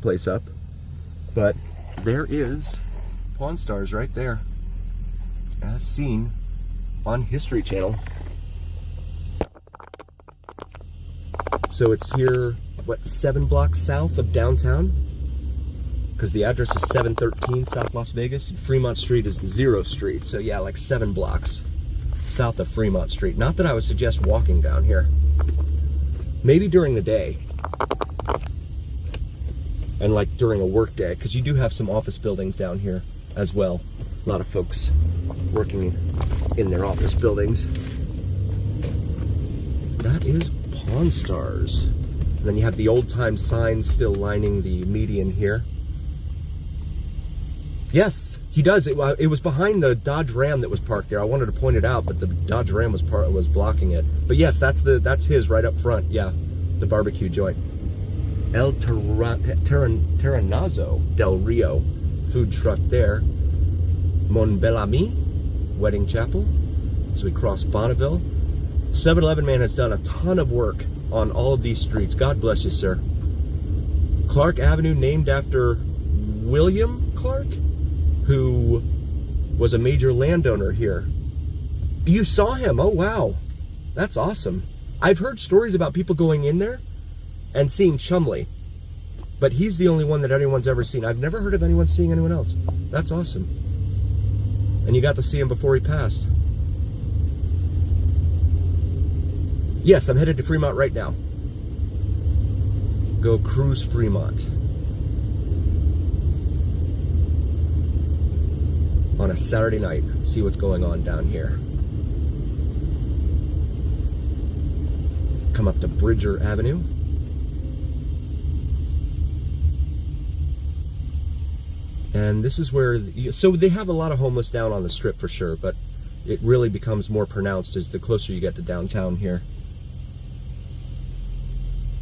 place up, but there is Pawn Stars right there, as seen on History Channel. So it's here, what, 7 blocks south of downtown? Because the address is 713 South Las Vegas, and Fremont Street is the 0 street. So yeah, like 7 blocks south of Fremont Street. Not that I would suggest walking down here. Maybe during the day. And like during a work day, because you do have some office buildings down here as well. A lot of folks working in their office buildings. That is Pawn Stars. And then you have the old-time signs still lining the median here. Yes, he does. It was behind the Dodge Ram that was parked there. I wanted to point it out, but the Dodge Ram was blocking it. But yes, that's his right up front. Yeah, the barbecue joint. El Terranazo del Rio food truck there. Mon Bellamy Wedding Chapel. So we cross Bonneville. 7-Eleven man has done a ton of work on all of these streets. God bless you, sir. Clark Avenue, named after William Clark, who was a major landowner here. You saw him? Oh, wow. That's awesome. I've heard stories about people going in there and seeing Chumley, but he's the only one that anyone's ever seen. I've never heard of anyone seeing anyone else. That's awesome. And you got to see him before he passed. Yes, I'm headed to Fremont right now. Go cruise Fremont on a Saturday night. See what's going on down here. Come up to Bridger Avenue. And this is where, so they have a lot of homeless down on the strip for sure, but it really becomes more pronounced as the closer you get to downtown here.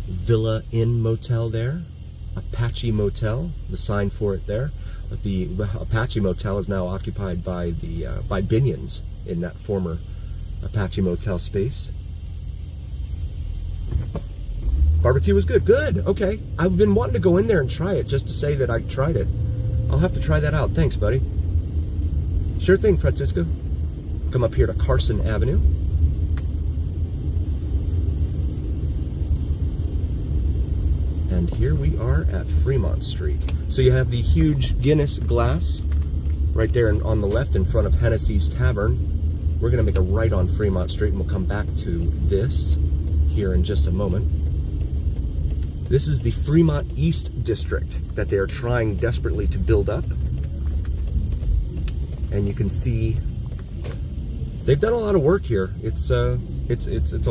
Villa Inn Motel there, Apache Motel, the sign for it there. But the Apache Motel is now occupied by by Binion's in that former Apache Motel space. Barbecue was good. Good. Okay. I've been wanting to go in there and try it just to say that I tried it. I'll have to try that out. Thanks, buddy. Sure thing, Francisco. Come up here to Carson Avenue. And here we are at Fremont Street. So you have the huge Guinness glass right there on the left in front of Hennessy's Tavern. We're going to make a right on Fremont Street, and we'll come back to this here in just a moment. This is the Fremont East District that they're trying desperately to build up. And you can see they've done a lot of work here. It's a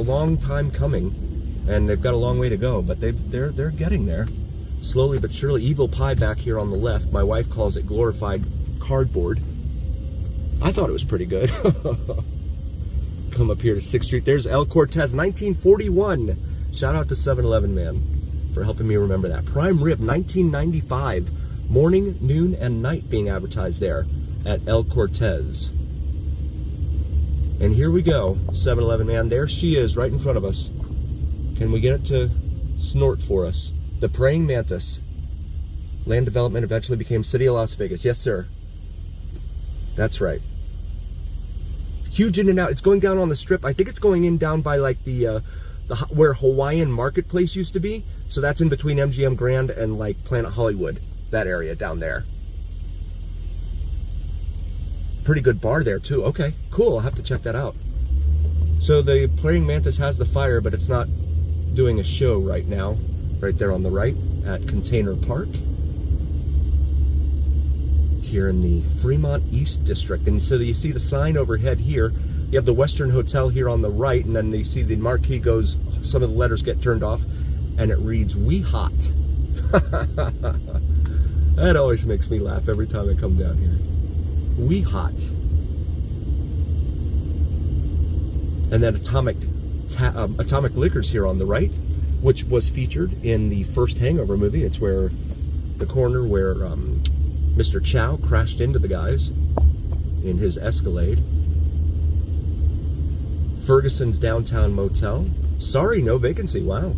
long time coming, and they've got a long way to go, but they're getting there. Slowly but surely. Evil Pie back here on the left. My wife calls it glorified cardboard. I thought it was pretty good. Come up here to 6th Street. There's El Cortez, 1941. Shout out to 7-Eleven man for helping me remember that. Prime Rib, 1995. Morning, noon, and night being advertised there at El Cortez. And here we go, 7-Eleven man. There she is, right in front of us. Can we get it to snort for us? The Praying Mantis. Land development eventually became City of Las Vegas. Yes, sir. That's right. Huge in and out. It's going down on the strip. I think it's going in down by like the where Hawaiian Marketplace used to be. So that's in between MGM Grand and like Planet Hollywood. That area down there. Pretty good bar there too. Okay, cool. I'll have to check that out. So the Praying Mantis has the fire, but it's not doing a show right now. Right there on the right at Container Park. Here in the Fremont East District. And so you see the sign overhead here. You have the Western Hotel here on the right, and then you see the marquee goes, some of the letters get turned off, and it reads, "We Hot." That always makes me laugh every time I come down here. We Hot. And then Atomic Liquors here on the right, which was featured in the first Hangover movie. It's where the corner where Mr. Chow crashed into the guys in his Escalade. Ferguson's Downtown Motel. Sorry, no vacancy. Wow.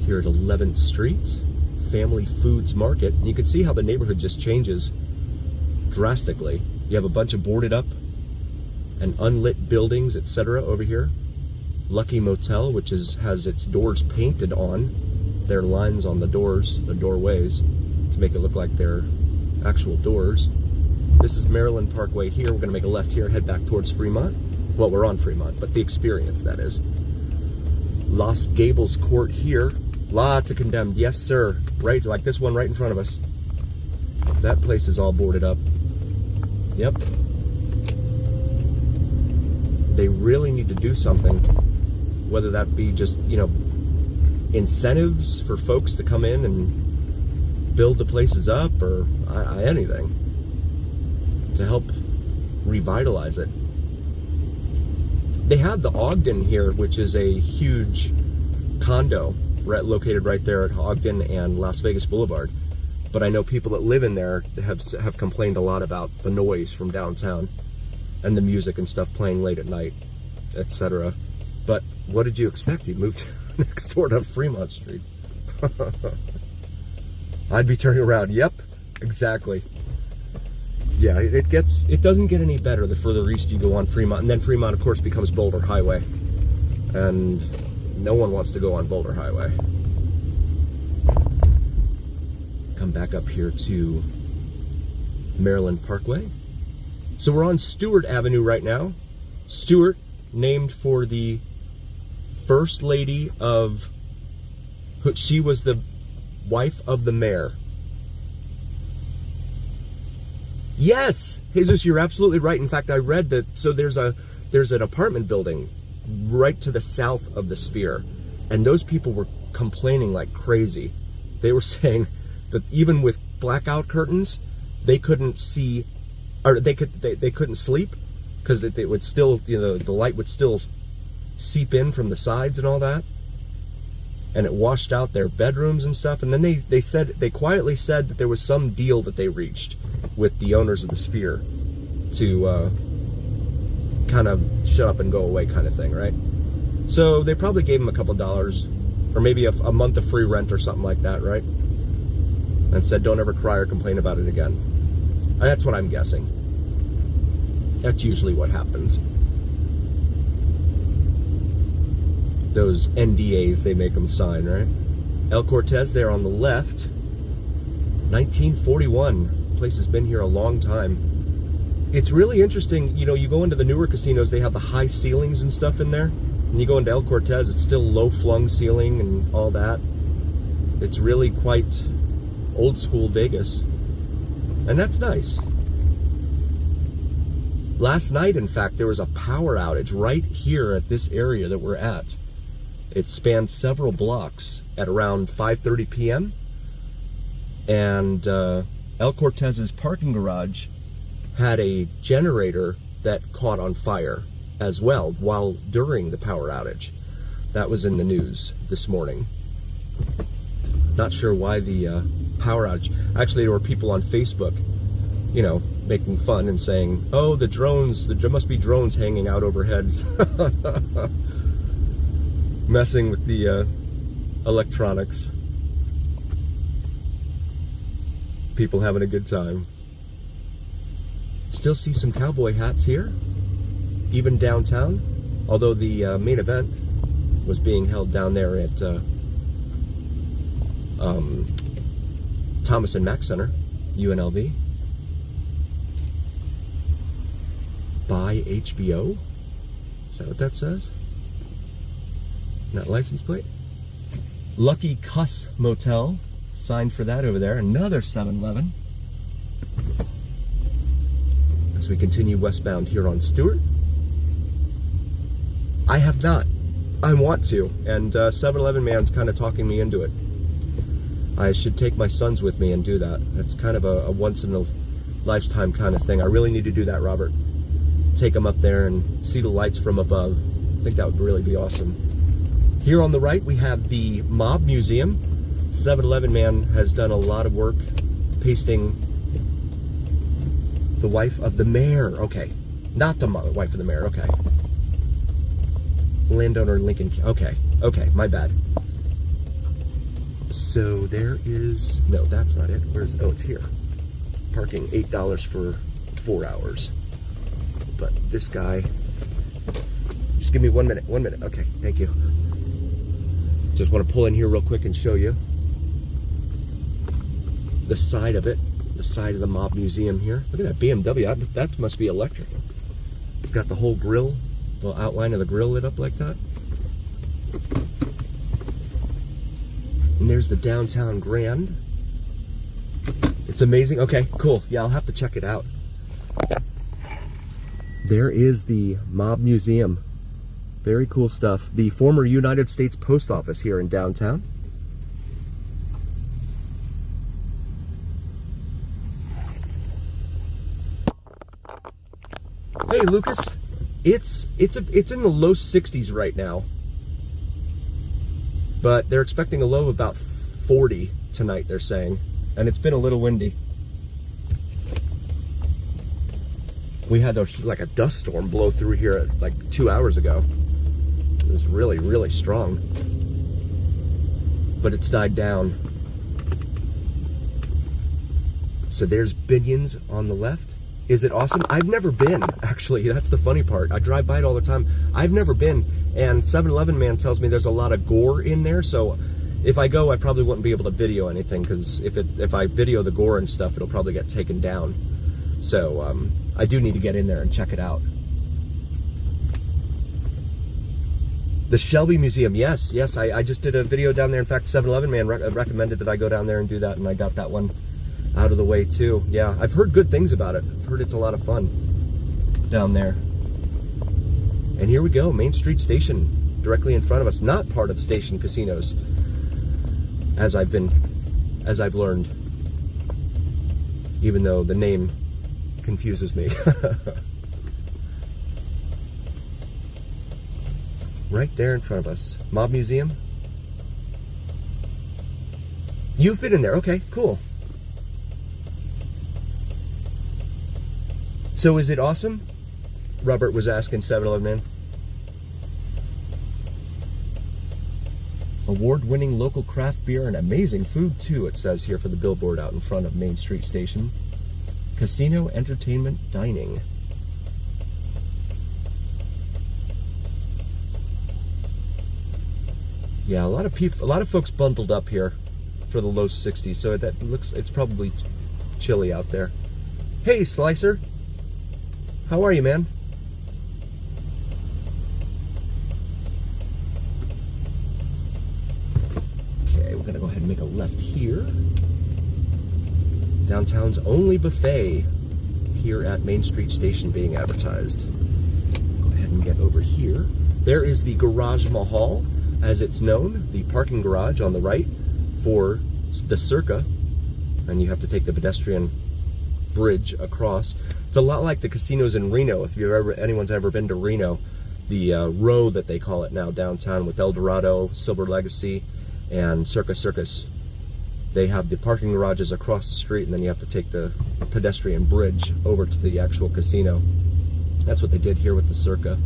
Here at 11th Street. family foods market. And you can see how the neighborhood just changes drastically. You have a bunch of boarded up and unlit buildings, etc. over here. Lucky Motel, which has its doors painted on. There are lines on the doors, the doorways, to make it look like they're actual doors. This is Maryland Parkway here. We're going to make a left here, head back towards Fremont. Well, we're on Fremont, but the Experience, that is. Los Gables Court here. Lots of condemned. Yes, sir. Right, like this one right in front of us. That place is all boarded up. Yep. They really need to do something, whether that be just, you know, incentives for folks to come in and build the places up, or anything to help revitalize it. They have the Ogden here, which is a huge condo located right there at Ogden and Las Vegas Boulevard. But I know people that live in there have complained a lot about the noise from downtown and the music and stuff playing late at night, etc. But what did you expect? He moved next door to Fremont Street. I'd be turning around. Yep, exactly. Yeah, it doesn't get any better the further east you go on Fremont. And then Fremont, of course, becomes Boulder Highway. And no one wants to go on Boulder Highway. Come back up here to Maryland Parkway. So we're on Stewart Avenue right now. Stewart, named for the first lady of, she was the wife of the mayor. Yes, Jesus, you're absolutely right. In fact, I read that, so there's an apartment building right to the south of the Sphere, and those people were complaining like crazy. They were saying that even with blackout curtains, they couldn't see, or they couldn't sleep, because it would still, you know, the light would still seep in from the sides and all that, and it washed out their bedrooms and stuff. And then they quietly said that there was some deal that they reached with the owners of the Sphere to kind of shut up and go away kind of thing, right? So they probably gave him a couple dollars, or maybe a month of free rent or something like that, right? And said, don't ever cry or complain about it again. That's what I'm guessing. That's usually what happens. Those NDAs they make them sign, right? El Cortez there on the left. 1941. Place has been here a long time. It's really interesting, you know, you go into the newer casinos, they have the high ceilings and stuff in there. And you go into El Cortez, it's still low-flung ceiling and all that. It's really quite old school Vegas. And that's nice. Last night, in fact, there was a power outage right here at this area that we're at. It spanned several blocks at around 5:30 p.m. And El Cortez's parking garage had a generator that caught on fire as well during the power outage. That was in the news this morning. Not sure why the power outage. Actually, there were people on Facebook, you know, making fun and saying, oh, the drones, there must be drones hanging out overhead. Messing with the electronics. People having a good time. Still see some cowboy hats here, even downtown, although the main event was being held down there at Thomas and Mack Center, UNLV. By HBO? Is that what that says? That license plate? Lucky Cuss Motel, signed for that over there. Another 7-Eleven. As we continue westbound here on Stewart. I have not. I want to, and 7-Eleven man's kind of talking me into it. I should take my sons with me and do that. That's kind of a once-in-a-lifetime kind of thing. I really need to do that, Robert. Take them up there and see the lights from above. I think that would really be awesome. Here on the right, we have the Mob Museum. 7-Eleven man has done a lot of work pasting the wife of the mayor. Okay, not the wife of the mayor. Okay. Landowner in Lincoln. Okay, my bad. So there is, no, that's not it. Where's, oh, it's here. Parking $8 for 4 hours. But this guy, just give me 1 minute, 1 minute. Okay, thank you. Just want to pull in here real quick and show you the side of it, the side of the Mob Museum here. Look at that BMW, that must be electric. It's got the whole grill, the outline of the grill lit up like that. And there's the downtown Grand. It's amazing. Okay, cool. Yeah, I'll have to check it out. There is the Mob Museum. Very cool stuff. The former United States Post Office here in downtown. Hey Lucas, it's in the low 60s right now, but they're expecting a low of about 40 tonight, they're saying, and it's been a little windy. We had like a dust storm blow through here like 2 hours ago. It was really, really strong, but it's died down. So there's Binion's on the left. Is it awesome? I've never been, actually. That's the funny part. I drive by it all the time. I've never been, and 7-Eleven man tells me there's a lot of gore in there, so if I go, I probably wouldn't be able to video anything, because if I video the gore and stuff, it'll probably get taken down. So I do need to get in there and check it out. The Shelby Museum, yes, I just did a video down there. In fact, 7-Eleven man recommended that I go down there and do that, and I got that one out of the way too. Yeah, I've heard good things about it. I've heard it's a lot of fun down there. And here we go, Main Street Station, directly in front of us. Not part of Station Casinos, as I've learned, even though the name confuses me. Right there in front of us, Mob Museum. You've been in there, okay, cool. So is it awesome? Robert was asking 7-Eleven man. Award-winning local craft beer and amazing food too, it says here for the billboard out in front of Main Street Station. Casino, entertainment, dining. Yeah, a lot of folks bundled up here for the low 60s, so that looks, it's probably chilly out there. Hey, Slicer. How are you, man? Okay, we're gonna go ahead and make a left here. Downtown's only buffet here at Main Street Station being advertised. Go ahead and get over here. There is the Garage Mahal, as it's known, the parking garage on the right for the Circa, and you have to take the pedestrian bridge across. It's a lot like the casinos in Reno. If anyone's ever been to Reno, the row that they call it now downtown with El Dorado, Silver Legacy, and Circus Circus. They have the parking garages across the street, and then you have to take the pedestrian bridge over to the actual casino. That's what they did here with the Circa.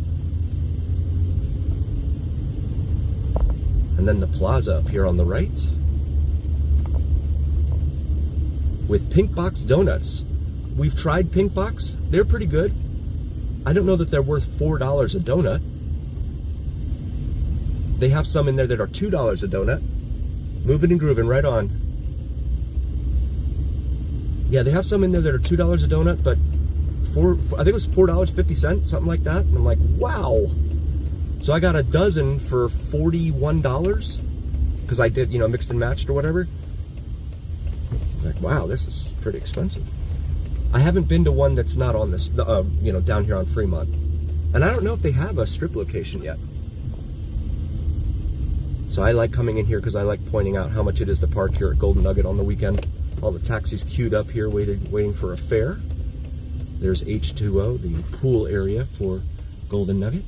And then the plaza up here on the right with Pink Box Donuts. We've tried Pink Box. They're pretty good. I don't know that they're worth $4 a donut. They have some in there that are $2 a donut. Moving and grooving right on. Yeah, they have some in there that are $2 a donut, but I think it was $4.50, something like that. And I'm like, wow. So I got a dozen for $41 because I did, mixed and matched or whatever. Like, wow, this is pretty expensive. I haven't been to one that's not on this, down here on Fremont. And I don't know if they have a strip location yet. So I like coming in here because I like pointing out how much it is to park here at Golden Nugget on the weekend. All the taxis queued up here waiting for a fare. There's H2O, the pool area for Golden Nugget.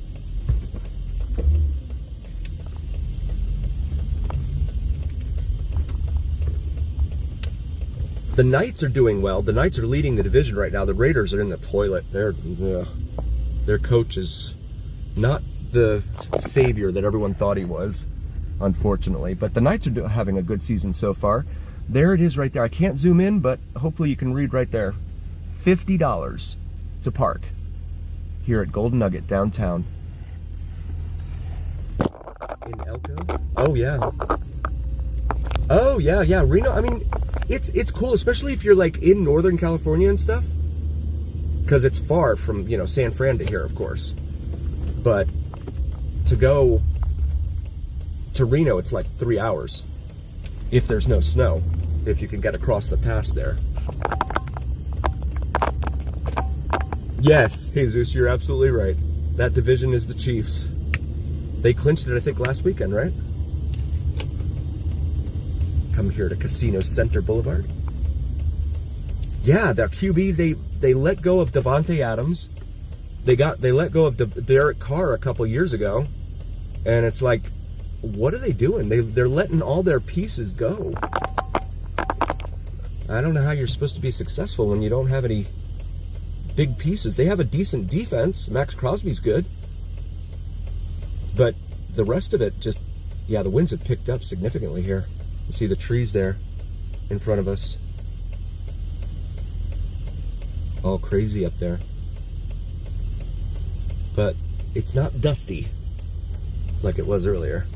The Knights are doing well. The Knights are leading the division right now. The Raiders are in the toilet. Their coach is not the savior that everyone thought he was. unfortunately. But the Knights are having a good season so far. There it is right there. I can't zoom in, but hopefully you can read right there. $50 to park here at Golden Nugget downtown. In Elko? Oh yeah. Oh yeah, yeah. Reno, I mean, it's cool, especially if you're like in Northern California and stuff. Because it's far from, you know, San Fran to here, of course. But to go to Reno, it's like 3 hours. If there's no snow. If you can get across the pass there. Yes, Jesus, you're absolutely right. That division is the Chiefs. They clinched it, I think, last weekend, right? Come here to Casino Center Boulevard. Yeah, their QB, they let go of Davante Adams. They let go of Derek Carr a couple years ago. And it's like, what are they doing? They're letting all their pieces go. I don't know how you're supposed to be successful when you don't have any big pieces. They have a decent defense. Max Crosby's good. But the rest of it just, yeah, the winds have picked up significantly here. You see the trees there in front of us. All crazy up there. But it's not dusty like it was earlier.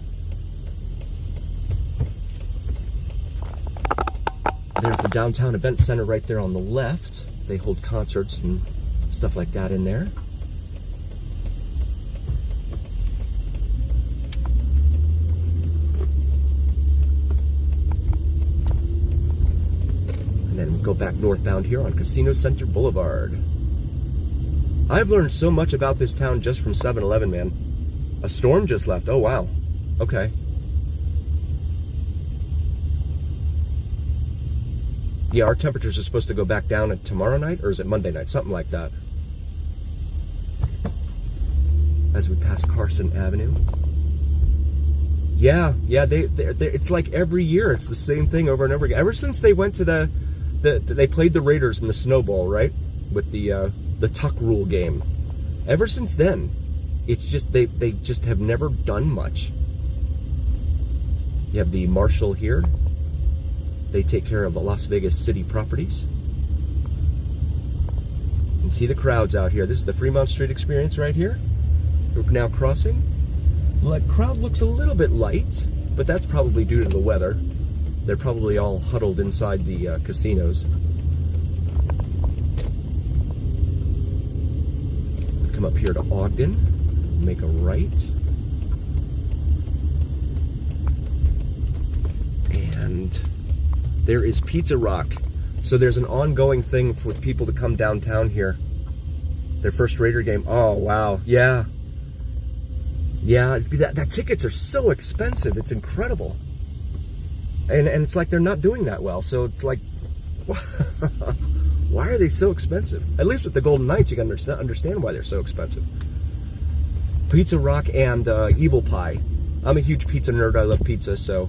There's the downtown event center right there on the left. They hold concerts and stuff like that in there. And then we go back northbound here on Casino Center Boulevard. I've learned so much about this town just from 7-Eleven, man. A storm just left. Oh, wow. Okay. Yeah, our temperatures are supposed to go back down at tomorrow night, or is it Monday night? Something like that. As we pass Carson Avenue. Yeah, it's like every year it's the same thing over and over again. Ever since they went to they played the Raiders in the snowball, right? With the tuck rule game. Ever since then, it's just they just have never done much. You have the Marshal here. They take care of the Las Vegas city properties. You can see the crowds out here. This is the Fremont Street experience right here. We're now crossing. Well, that crowd looks a little bit light, but that's probably due to the weather. They're probably all huddled inside the casinos. Come up here to Ogden, make a right. And there is Pizza Rock. So there's an ongoing thing for people to come downtown here. Their first Raider game. Oh, wow. Yeah. Yeah, that tickets are so expensive. It's incredible. And it's like they're not doing that well. So it's like, why are they so expensive? At least with the Golden Knights, you can understand why they're so expensive. Pizza Rock and Evil Pie. I'm a huge pizza nerd. I love pizza, so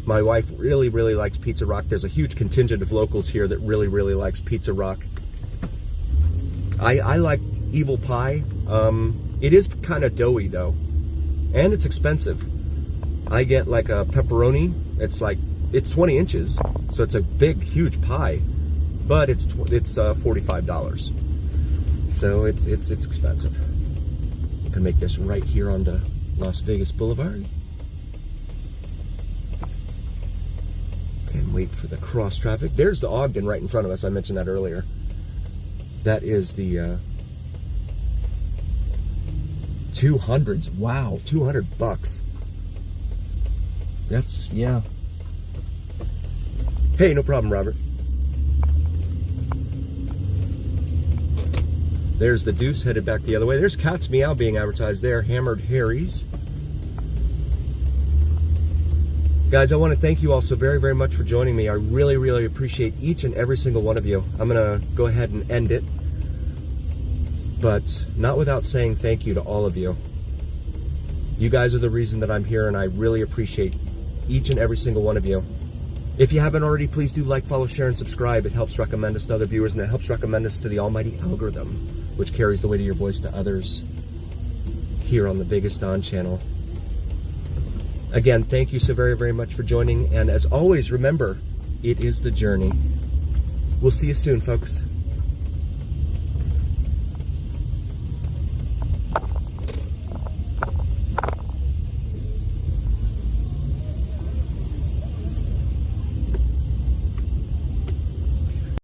my wife really, really likes Pizza Rock. There's a huge contingent of locals here that really, really likes Pizza Rock. I like Evil Pie. It is kind of doughy, though. And it's expensive. I get like a pepperoni. It's 20 inches. So it's a big, huge pie. But it's $45. So it's expensive. You can make this right here onto Las Vegas Boulevard. And wait for the cross traffic. There's the Ogden right in front of us. I mentioned that earlier. That is the 200s. Wow, $200. That's, yeah. Hey, no problem, Robert. There's the Deuce headed back the other way. There's Cat's Meow being advertised there. Hammered Harry's. Guys, I want to thank you all so very, very much for joining me. I really, really appreciate each and every single one of you. I'm going to go ahead and end it. But not without saying thank you to all of you. You guys are the reason that I'm here, and I really appreciate each and every single one of you. If you haven't already, please do like, follow, share, and subscribe. It helps recommend us to other viewers, and it helps recommend us to the almighty algorithm, which carries the weight of your voice to others here on the Vegas Don channel. Again, thank you so very, very much for joining. And as always, remember, it is the journey. We'll see you soon, folks.